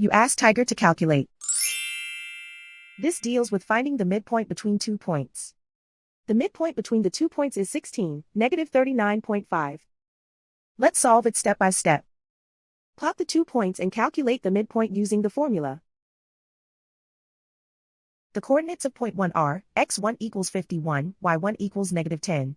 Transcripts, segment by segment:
You ask Tiger to calculate. This deals with finding the midpoint between 2 points. The midpoint between the 2 points is 16, -39.5. Let's solve it step by step. Plot the 2 points and calculate the midpoint using the formula. The coordinates of point 1 are, x1 equals 51, y1 equals -10.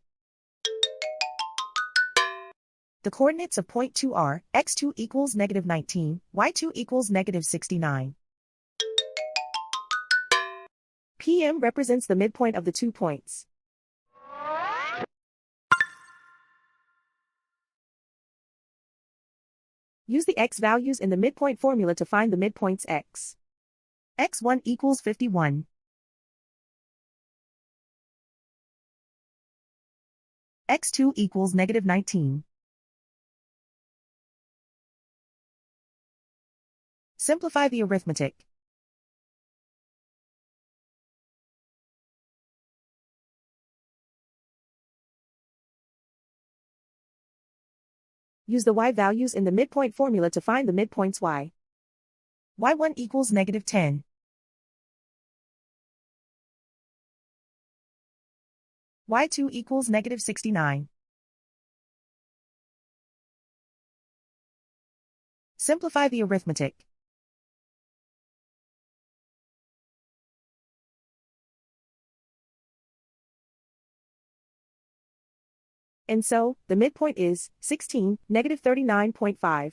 The coordinates of point 2 are, x2 equals -19, y2 equals -69. PM represents the midpoint of the 2 points. Use the x values in the midpoint formula to find the midpoints x. x1 equals 51. x2 equals -19. Simplify the arithmetic. Use the y values in the midpoint formula to find the midpoints y. y1 equals -10. y2 equals -69. Simplify the arithmetic. And so, the midpoint is 16, -39.5.